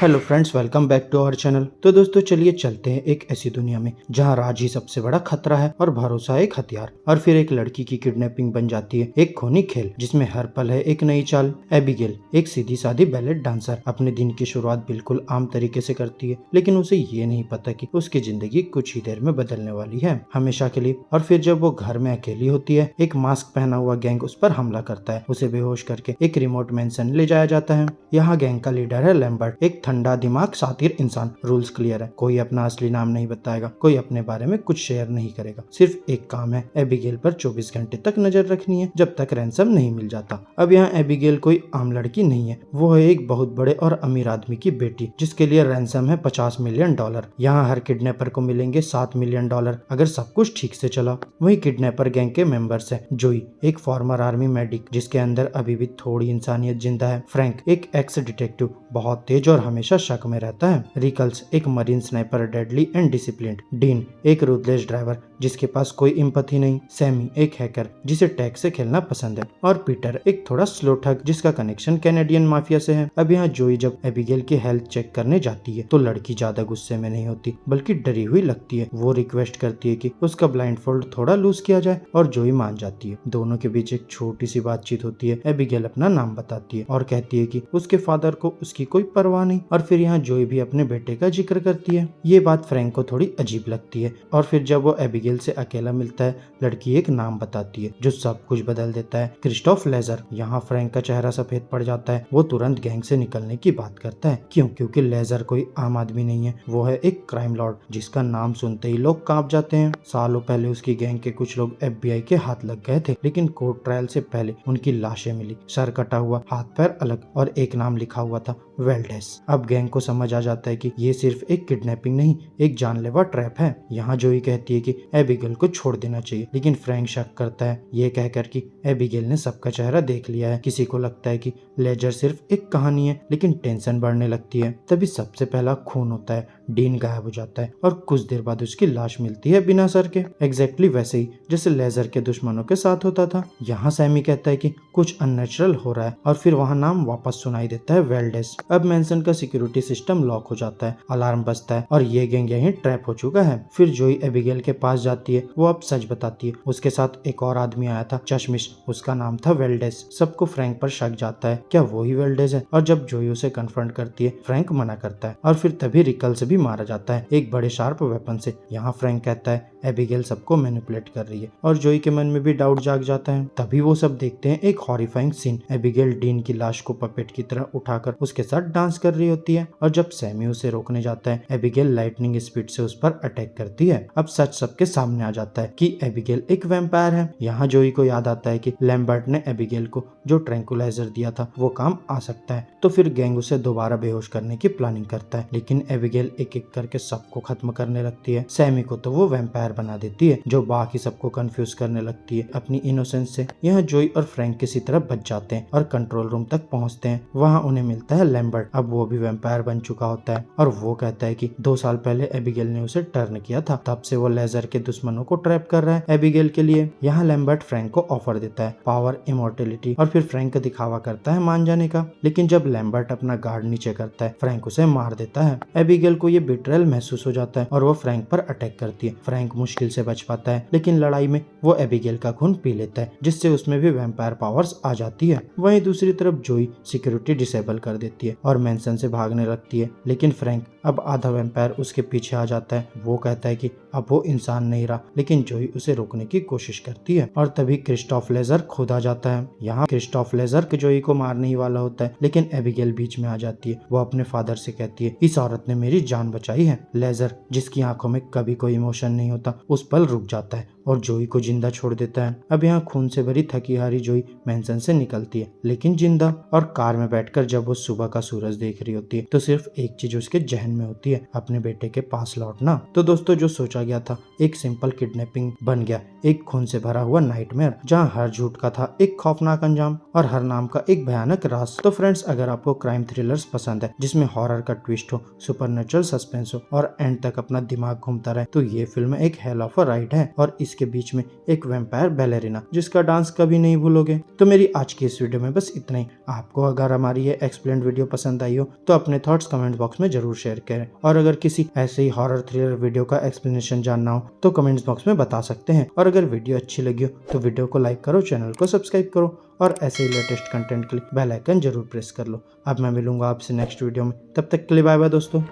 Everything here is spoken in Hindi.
Hello friends, welcome back to our channel. तो दोस्तों चलिए चलते हैं एक ऐसी दुनिया में जहां राज ही सबसे बड़ा खतरा है और भरोसा एक हथियार। और फिर एक लड़की की किडनैपिंग बन जाती है एक खूनी खेल जिसमें हर पल है एक नई चाल। एबिगेल एक सीधी सादी बैलेट डांसर अपने दिन की शुरुआत बिल्कुल आम तरीके से करती है, लेकिन उसे ये नहीं पता कि उसकी जिंदगी कुछ ही देर में बदलने वाली है, हमेशा के लिए। और फिर जब वो घर में अकेली होती है, एक मास्क पहना हुआ गैंग उस पर हमला करता है। उसे बेहोश करके एक रिमोट मैंशन ले जाया जाता है। यहाँ गैंग का लीडर है लैम्बर्ट, एक ठंडा दिमाग शातिर इंसान। रूल्स क्लियर है, कोई अपना असली नाम नहीं बताएगा, कोई अपने बारे में कुछ शेयर नहीं करेगा। सिर्फ एक काम है, एबिगेल पर 24 घंटे तक नजर रखनी है जब तक रैंसम नहीं मिल जाता। अब यहाँ एबिगेल कोई आम लड़की नहीं है, वो है एक बहुत बड़े और अमीर आदमी की बेटी जिसके लिए रैंसम है $50 मिलियन। यहाँ हर किडनैपर को मिलेंगे $7 मिलियन अगर सब कुछ ठीक से चला। वही किडनैपर गैंग के मेंबर्स है जोई, एक फॉर्मर आर्मी मेडिक जिसके अंदर अभी भी थोड़ी इंसानियत जिंदा है। फ्रैंक एक एक्स डिटेक्टिव, बहुत तेज और हमेशा शक में रहता है। रिकल्स एक marine sniper, deadly and disciplined. Dean एक रूथलेस ड्राइवर जिसके पास कोई एम्पैथी नहीं। सैमी एक हैकर जिसे टैग से खेलना पसंद है। और पीटर एक थोड़ा स्लो ठग जिसका कनेक्शन कैनेडियन माफिया से है। अब यहाँ जोई जब एबिगेल की हेल्थ चेक करने जाती है तो लड़की ज्यादा गुस्से में नहीं होती बल्कि डरी हुई लगती है। वो रिक्वेस्ट करती है कि उसका ब्लाइंडफोल्ड थोड़ा लूज किया जाए और जोई मान जाती है। दोनों के बीच एक छोटी सी बातचीत होती है। एबिगेल अपना नाम बताती है और कहती है कि उसके फादर को उसकी कोई परवाह नहीं। और फिर यहाँ जोई भी अपने बेटे का जिक्र करती है। ये बात फ्रैंक को थोड़ी अजीब लगती है। और फिर जब वो एबिगेल से अकेला मिलता है, लड़की एक नाम बताती है जो सब कुछ बदल देता है, क्रिस्टोफ लेजर। यहाँ फ्रैंक का चेहरा सफेद पड़ जाता है। वो तुरंत गैंग से निकलने की बात करता है। क्योंकि लेजर कोई आम आदमी नहीं है, वो है एक क्राइम लॉर्ड जिसका नाम सुनते ही लोग कांप जाते हैं। सालों पहले उसकी गैंग के कुछ लोग FBI के हाथ लग गए थे, लेकिन कोर्ट ट्रायल से पहले उनकी लाशें मिली, सर कटा हुआ, हाथ पैर अलग और एक नाम लिखा हुआ था, वेल्डेस। अब गैंग को समझ आ जाता है कि ये सिर्फ एक किडनैपिंग नहीं, एक जानलेवा ट्रैप है। यहाँ जोई कहती है कि एबिगेल को छोड़ देना चाहिए, लेकिन फ्रैंक शक करता है ये कहकर कि एबिगेल ने सबका चेहरा देख लिया है। किसी को लगता है कि लेजर सिर्फ एक कहानी है, लेकिन टेंशन बढ़ने लगती है। तभी सबसे पहला खून होता है। डीन गायब हो जाता है और कुछ देर बाद उसकी लाश मिलती है बिना सर के, एग्जैक्टली वैसे ही जैसे लेजर के दुश्मनों के साथ होता था। यहाँ सैमी कहता है कि कुछ अननेचुरल हो रहा है और फिर वहाँ नाम वापस सुनाई देता है, वेल्डेस। अब मैंसन का सिक्योरिटी सिस्टम लॉक हो जाता है, अलार्म बजता है और ये गैंग यहीं ट्रैप हो चुका है। फिर जोई एबिगेल के पास जाती है। वो अब सच बताती है, उसके साथ एक और आदमी आया था, चश्मिश, उसका नाम था वेल्डेस। सबको फ्रैंक पर शक जाता है, क्या वो ही वेल्डेस है? और जब जोई उसे कन्फ्रंट करती है, फ्रैंक मना करता है और फिर तभी रिकल्स भी मारा जाता है एक बड़े शार्प वेपन से। यहाँ फ्रैंक कहता है एबिगेल सबको मैनिपुलेट कर रही है और जोई के मन में भी डाउट जाग जाता है। तभी वो सब देखते हैं एक हॉरिफाइंग सीन। एबिगेल डीन की लाश को पपेट की तरह उठाकर उसके साथ डांस कर रही होती है और जब सैमी उसे रोकने जाता है, एबिगेल लाइटनिंग स्पीड से उस पर अटैक करती है। अब सच सबके सामने आ जाता है कि एबिगेल एक वैम्पायर है। यहाँ जोई को याद आता है कि लैम्बर्ट ने एबिगेल को जो ट्रैंकुलाइजर दिया था वो काम आ सकता है। तो फिर गैंग उसे दोबारा बेहोश करने की प्लानिंग करता है, लेकिन एबिगेल एक एक करके सबको खत्म करने लगती है। सैमी को तो वो वैम्पायर बना देती है, जो बाकी सबको कंफ्यूज करने लगती है अपनी इनोसेंस से। यहाँ जोई और फ्रैंक किसी तरह बच जाते हैं और कंट्रोल रूम तक पहुँचते हैं। वहाँ उन्हें मिलता है लैम्बर्ट। अब वो भी वैम्पायर बन चुका होता है और वो कहता है कि 2 साल पहले एबिगेल ने उसे टर्न किया था, तब से वो लेजर के दुश्मनों को ट्रैप कर रहा है एबिगेल के लिए। यहाँ लैम्बर्ट फ्रैंक को ऑफर देता है पावर, इमोर्टेलिटी और फिर फ्रैंक दिखावा करता है मान जाने का, लेकिन जब लैम्बर्ट अपना गार्ड नीचे करता है, फ्रैंक उसे मार देता है। एबिगेल को ये बिट्रेयल महसूस हो जाता है और वो फ्रैंक पर अटैक करती है। फ्रैंक मुश्किल से बच पाता है, लेकिन लड़ाई में वो एबिगेल का खून पी लेता है, जिससे उसमें भी वैम्पायर पावर्स आ जाती है। वहीं दूसरी तरफ जोई सिक्योरिटी डिसेबल कर देती है और मैंसन से भागने लगती है, लेकिन फ्रैंक अब आधा वैम्पायर उसके पीछे आ जाता है। वो कहता है कि अब वो इंसान नहीं रहा, लेकिन जोई उसे रोकने की कोशिश करती है और तभी क्रिस्टोफ लेजर खुद आ जाता है। यहाँ क्रिस्टोफ लेजर जोई को मारने ही वाला होता है, लेकिन एबिगेल बीच में आ जाती है। वो अपने फादर से कहती है इस औरत ने मेरी जान बचाई है। लेजर, जिसकी आंखों में कभी कोई इमोशन नहीं होता, उस पल रुक जाता है और जोई को जिंदा छोड़ देता है। अब यहाँ खून से भरी थकी हारी जोई मैंसन से निकलती है, लेकिन जिंदा। और कार में बैठकर जब वो सुबह का सूरज देख रही होती है तो सिर्फ एक चीज उसके जहन में होती है, अपने बेटे के पास लौटना। तो दोस्तों, जो सोचा गया था एक सिंपल किडनैपिंग बन गया एक खून से भरा हुआ नाइटमेयर, जहाँ हर झूठ का था एक खौफनाक अंजाम और हर नाम का एक भयानक राज। तो फ्रेंड्स, अगर आपको क्राइम थ्रिलर्स पसंद है जिसमें हॉरर का ट्विस्ट हो, सुपरनेचुरल सस्पेंस हो और एंड तक अपना दिमाग घूमता रहे, तो ये फिल्म एक हेल ऑफ अ राइड है और इसके बीच में एक वैम्पायर बैलेरिना जिसका डांस कभी नहीं भूलोगे। तो मेरी आज की इस वीडियो में बस इतना ही। आपको अगर हमारी ये एक्सप्लेन्ड वीडियो पसंद आई हो तो अपने थॉट्स कमेंट बॉक्स में जरूर शेयर करें, और अगर किसी ऐसे ही हॉरर थ्रिलर वीडियो का एक्सप्लेनेशन जानना हो तो कमेंट्स बॉक्स में बता सकते हैं। और अगर वीडियो अच्छी लगी हो तो वीडियो को लाइक करो, चैनल को सब्सक्राइब करो और ऐसे ही लेटेस्ट कंटेंट के लिए बेल आइकन जरूर प्रेस कर लो। अब मैं मिलूंगा आपसे नेक्स्ट वीडियो में, तब तक के लिए बाय बाय दोस्तों।